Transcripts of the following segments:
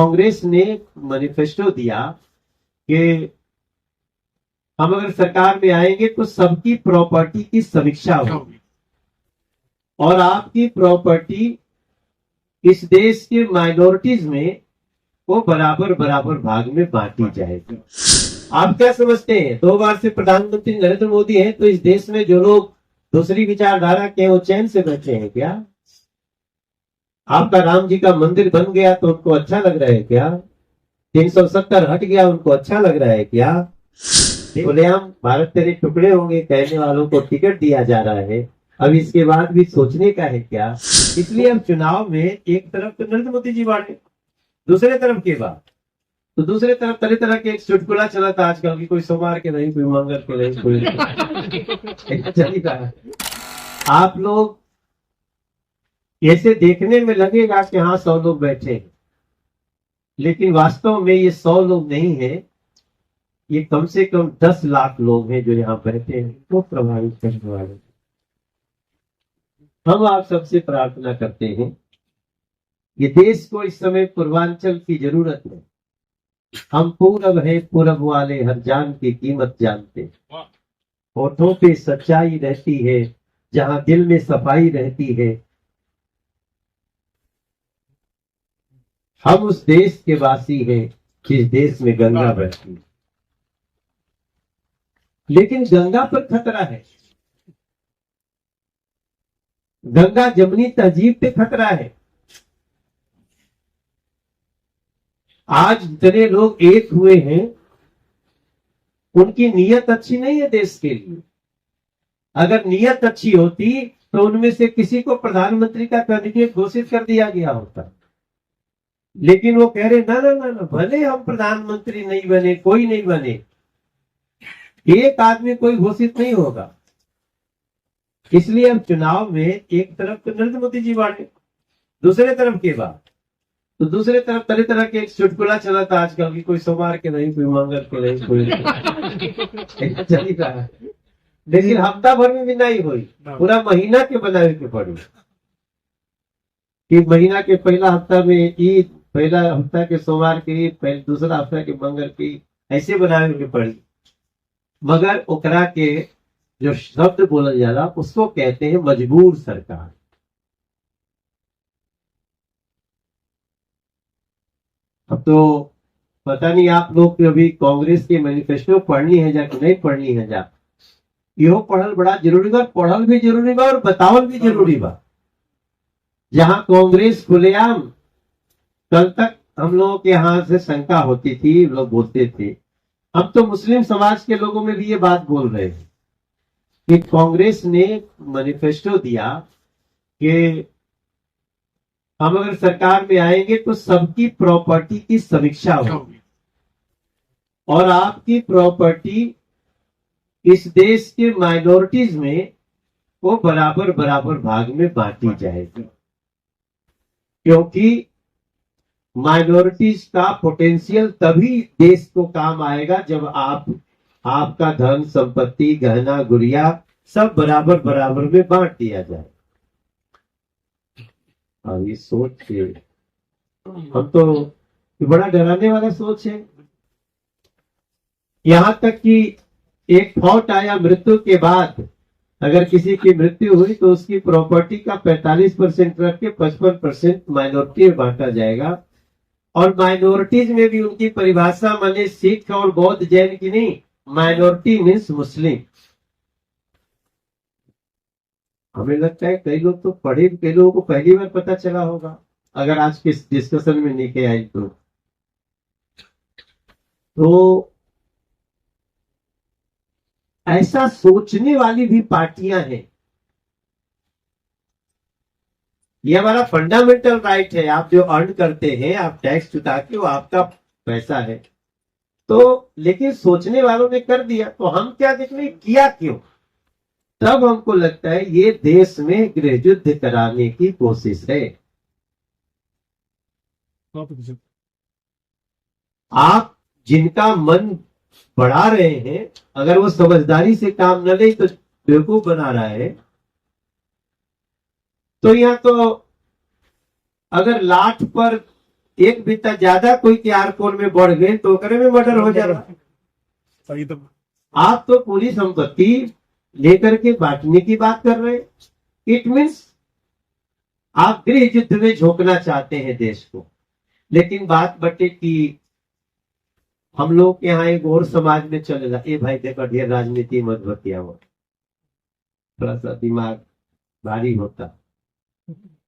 कांग्रेस ने मैनिफेस्टो दिया कि हम अगर सरकार में आएंगे तो सबकी प्रॉपर्टी की समीक्षा होगी और आपकी प्रॉपर्टी इस देश के माइनॉरिटीज में वो बराबर बराबर भाग में बांटी जाएगी। आप क्या समझते हैं, 2 बार से प्रधानमंत्री नरेंद्र मोदी हैं, तो इस देश में जो लोग दूसरी विचारधारा के वो चैन से बैठे हैं क्या? आपका राम जी का मंदिर बन गया तो उनको अच्छा लग रहा है क्या? 370 हट गया उनको अच्छा लग रहा है क्या? खुलेआम भारत तेरे टुकड़े होंगे कहने वालों को टिकट दिया जा रहा है, अब इसके बाद भी सोचने का है क्या? इसलिए अब चुनाव में एक तरफ तो नरेंद्र मोदी जी बांटे, दूसरे तरफ के बाद तो दूसरे तरफ तरह तरह के एक चुटकुला चला था आजकल की, कोई सोमवार के नहीं, कोई मंगल के नहीं, कोई चली रहा। आप लोग ऐसे देखने में लगेगा कि हाँ 100 लोग बैठे हैं, लेकिन वास्तव में ये 100 लोग नहीं है, ये कम से कम 10 लाख लोग हैं जो यहाँ बैठे हैं, तो प्रभावित करने वाले। हम आप सबसे प्रार्थना करते हैं, ये देश को इस समय पूर्वांचल की जरूरत है। हम पूरब है, पूरब वाले हर जान की कीमत जानते। होठों पे सच्चाई रहती है, जहां दिल में सफाई रहती है। हम उस देश के वासी हैं जिस देश में गंगा बहती है, लेकिन गंगा पर खतरा है। गंगा जमनी तहजीब पे खतरा है। आज जितने लोग एक हुए हैं उनकी नीयत अच्छी नहीं है देश के लिए। अगर नीयत अच्छी होती तो उनमें से किसी को प्रधानमंत्री का कैंडिडेट घोषित कर दिया गया होता, लेकिन वो कह रहे ना ना ना ना, भले हम प्रधानमंत्री नहीं बने, कोई नहीं बने, एक आदमी कोई घोषित नहीं होगा। इसलिए अब चुनाव में एक तरफ तो नरेंद्र मोदी जी बांटे, दूसरे तरफ के बाद तो दूसरे तरफ तरह तरह के एक चुटकुला चला था आजकल की, कोई सोमवार के नहीं, कोई मंगल के नहीं, कोई चली रहा। लेकिन हफ्ता भर में भी नहीं हुई, पूरा महीना के बनाए के पड़ी कि महीना के पहला हफ्ता में ईद, पहला हफ्ता के सोमवार की ईद, दूसरा हफ्ता के मंगल की, ऐसे बनाए के पड़ी। मगर ओकरा के जो शब्द बोला जा रहा उसको कहते हैं मजबूर सरकार। अब तो पता नहीं आप लोग अभी कांग्रेस की मैनिफेस्टो पढ़नी है जा कि नहीं पढ़नी है जा, यो पढ़ल बड़ा जरूरी बा, पढ़ल भी जरूरी बा और बतावल भी जरूरी बा। जहां कांग्रेस खुलेआम, कल तक हम लोगों के यहां से शंका होती थी, लोग बोलते थे, अब तो मुस्लिम समाज के लोगों में भी ये बात बोल रहे हैं कि कांग्रेस ने मैनिफेस्टो दिया कि हम अगर सरकार में आएंगे तो सबकी प्रॉपर्टी की समीक्षा होगी और आपकी प्रॉपर्टी इस देश के माइनॉरिटीज में वो बराबर बराबर भाग में बांटी जाएगी, क्योंकि माइनॉरिटीज का पोटेंशियल तभी देश को काम आएगा जब आपका धन संपत्ति गहना गुड़िया सब बराबर बराबर में बांट दिया जाए। और ये सोच के हम तो बड़ा डराने वाला सोच है। यहां तक कि एक थॉट आया, मृत्यु के बाद अगर किसी की मृत्यु हुई तो उसकी प्रॉपर्टी का 45% रख के 55% माइनॉरिटी में बांटा जाएगा। और माइनॉरिटीज में भी उनकी परिभाषा माने सिख और बौद्ध जैन की नहीं, माइनॉरिटी मीन्स मुस्लिम। हमें लगता है कई लोग तो पढ़े, कई लोगों को पहली बार पता चला होगा अगर आज के डिस्कशन में नहीं आई तो ऐसा सोचने वाली भी पार्टियां हैं। ये हमारा फंडामेंटल राइट है, आप जो अर्न करते हैं, आप टैक्स चुका के, वो आपका पैसा है। तो लेकिन सोचने वालों ने कर दिया, तो हम क्या देखने किया क्यों? तब हमको लगता है ये देश में गृह युद्ध कराने की कोशिश है। आप जिनका मन बढ़ा रहे हैं, अगर वो समझदारी से काम न ले तो बेवकूफ बना रहा है। तो यहां तो अगर लाठ पर एक बित्ता ज्यादा कोई के आर कोल में बढ़ गए तो करे में मर्डर हो जा रहा। सही तो आप तो पूरी संपत्ति लेकर के बांटने की बात कर रहे हैं। इट मीन्स आप गृह युद्ध में झोंकना चाहते हैं देश को। लेकिन बात बटे कि हम लोग के यहाँ एक और समाज में चलेगा, ए भाई देखो ढेर राजनीति मत बतिया हुआ, थोड़ा सा दिमाग भारी होता।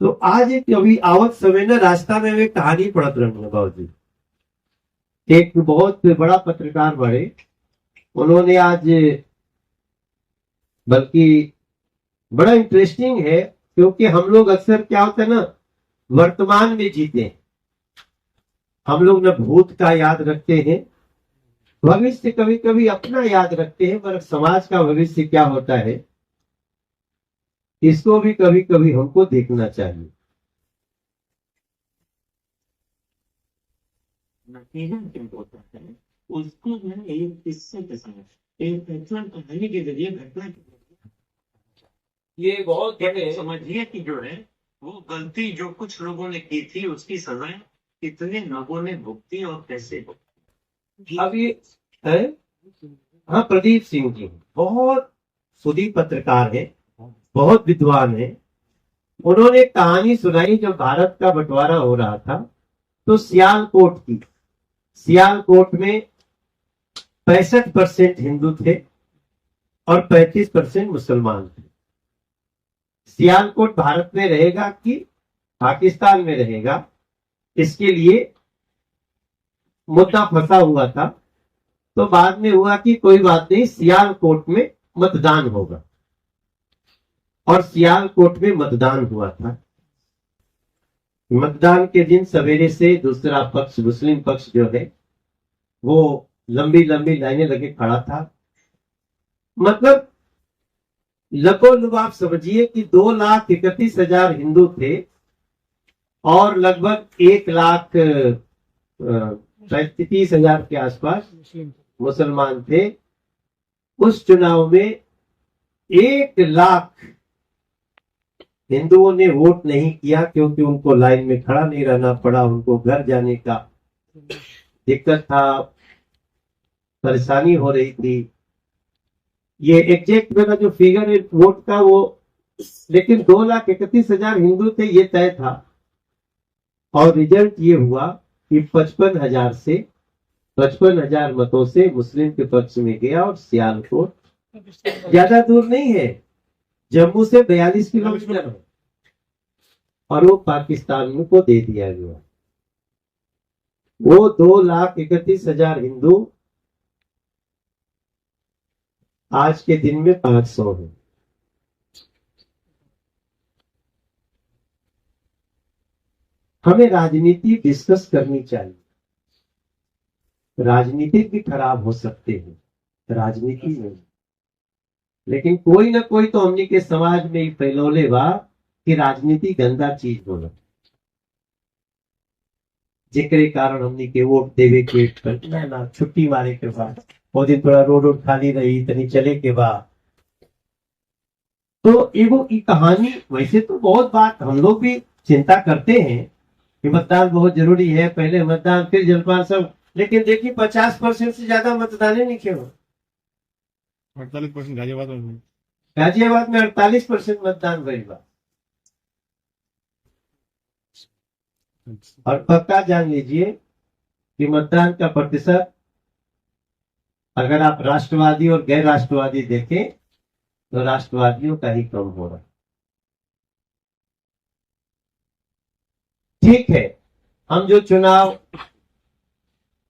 तो आज एक अभी आवत समय ना रास्ता में एक कहानी पढ़त रहूंगा बाबूजी। एक बहुत बड़ा पत्रकार बड़े, उन्होंने आज, बल्कि बड़ा इंटरेस्टिंग है क्योंकि हम लोग अक्सर क्या होता है ना, वर्तमान में जीते हैं। हम लोग न भूत का याद रखते हैं, भविष्य कभी कभी अपना याद रखते हैं, पर समाज का भविष्य क्या होता है इसको भी कभी कभी हमको देखना चाहिए। नतीजा क्या होता है उसको मैं एक किस्से के साथ एक घटना कहानी के जरिए घटना ये बहुत बड़े समझिए कि जो है वो गलती जो कुछ लोगों ने की थी उसकी सजा कितने लोगों ने भुगती और कैसे भुगती। अब ये है, हाँ, प्रदीप सिंह जी बहुत सुधी पत्रकार है, बहुत विद्वान है। उन्होंने एक कहानी सुनाई जब भारत का बंटवारा हो रहा था तो सियालकोट की, सियालकोट में 65% हिंदू थे और 35% मुसलमान थे। सियालकोट भारत में रहेगा कि पाकिस्तान में रहेगा, इसके लिए मुद्दा फंसा हुआ था। तो बाद में हुआ कि कोई बात नहीं, सियालकोट में मतदान होगा, और सियालकोट में मतदान हुआ था। मतदान के दिन सवेरे से दूसरा पक्ष, मुस्लिम पक्ष जो है वो लंबी लंबी लाइनें लगे खड़ा था। मतलब लगभग आप समझिए कि 2,31,000 हिंदू थे और लगभग 1,30,000 के आसपास मुसलमान थे। उस चुनाव में 1,00,000 हिंदुओं ने वोट नहीं किया क्योंकि उनको लाइन में खड़ा नहीं रहना पड़ा, उनको घर जाने का दिक्कत था, परेशानी हो रही थी। ये एग्जैक्ट मेरा जो फिगर है वोट का वो, लेकिन 2,31,000 हिंदू थे ये तय था। और रिजल्ट ये हुआ कि 55,000 मतों से मुस्लिम के पक्ष में गया। और सियालकोट ज्यादा दूर नहीं है, जम्मू से 42 किलोमीटर है, और वो पाकिस्तान को दे दिया गया। वो 2,31,000 हिंदू आज के दिन में 500 है। हमें राजनीति डिस्कस करनी चाहिए। राजनीतिक भी खराब हो सकते हैं, राजनीति में, लेकिन कोई ना कोई तो हमने के समाज में ही फैलौले बा कि राजनीति गंदा चीज होला, जेकरे कारण हमने के वोट देवे के ना छुट्टी मारे के बाद वो दिन थोड़ा रोड खाली रही तनी चले के बाद। तो एगो की कहानी, वैसे तो बहुत बात हम लोग भी चिंता करते हैं कि मतदान बहुत जरूरी है, पहले मतदान फिर जलपान सब, लेकिन देखिए 50% से ज्यादा मतदान नहीं किए। 48% गाजियाबाद में 48% मतदान भइल बा। और पक्का जान लीजिए कि मतदान का प्रतिशत अगर आप राष्ट्रवादी और गैर राष्ट्रवादी देखें तो राष्ट्रवादियों का ही कम हो रहा। ठीक है, हम जो चुनाव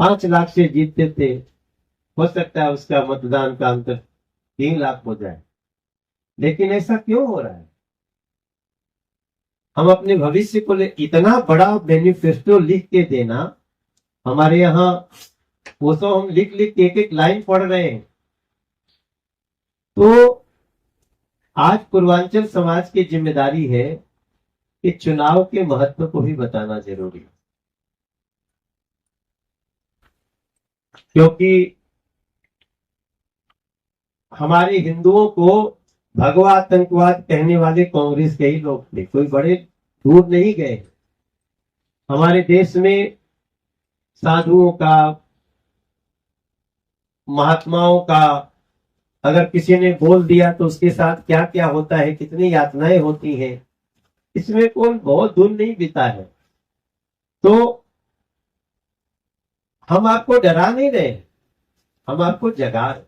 5 लाख से जीतते थे, हो सकता है उसका मतदान का अंतर 3 लाख हो जाए, लेकिन ऐसा क्यों हो रहा है? हम अपने भविष्य को इतना बड़ा मैनिफेस्टो लिख के देना, हमारे यहाँ वो तो हम लिख लिख एक एक लाइन पढ़ रहे हैं। तो आज पूर्वांचल समाज की जिम्मेदारी है कि चुनाव के महत्व को भी बताना जरूरी है, क्योंकि हमारे हिंदुओं को भगवा आतंकवाद कहने वाले कांग्रेस के ही लोग थे, कोई बड़े दूर नहीं गए। हमारे देश में साधुओं का, महात्माओं का अगर किसी ने बोल दिया तो उसके साथ क्या क्या होता है, कितनी यातनाएं होती हैं, इसमें कोई बहुत दूर नहीं बीता है। तो हम आपको डरा नहीं रहे, हम आपको जगा रहे,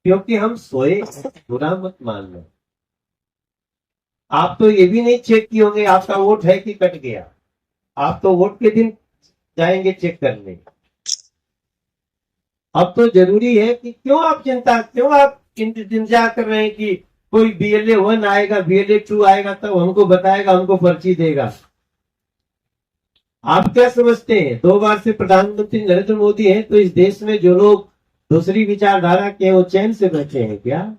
क्योंकि हम सोए, बुरा मत मानना। आप तो ये भी नहीं चेक किए होंगे आपका वोट है कि कट गया। आप तो वोट के दिन जाएंगे चेक करने। अब तो जरूरी है कि क्यों आप इंतजार कर रहे हैं कि कोई BLA 1 आएगा, BLA 2 आएगा तब हमको बताएगा, हमको पर्ची देगा। आप क्या समझते हैं 2 बार से प्रधानमंत्री नरेंद्र मोदी हैं, तो इस देश में जो लोग दूसरी विचारधारा के वो चैन से बैठे हैं क्या?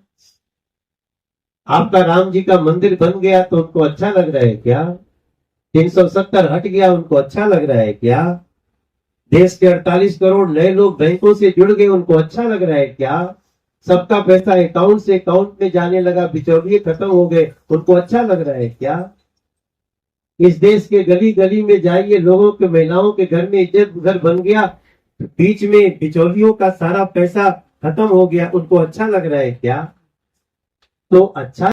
आपका राम जी का मंदिर बन गया तो उनको अच्छा लग रहा है क्या? 370 हट गया उनको अच्छा लग रहा है क्या? देश के 48 करोड़ नए लोग बैंकों से जुड़ गए उनको अच्छा लग रहा है क्या? सबका पैसा अकाउंट से अकाउंट में जाने लगा, बिचौलिए खत्म हो गए, उनको अच्छा लग रहा है क्या? इस देश के गली गली में जाइए, लोगों के, महिलाओं के घर में इज्जत घर बन गया, बीच में बिचौलियों का सारा पैसा खत्म हो गया, उनको अच्छा लग रहा है क्या? तो अच्छा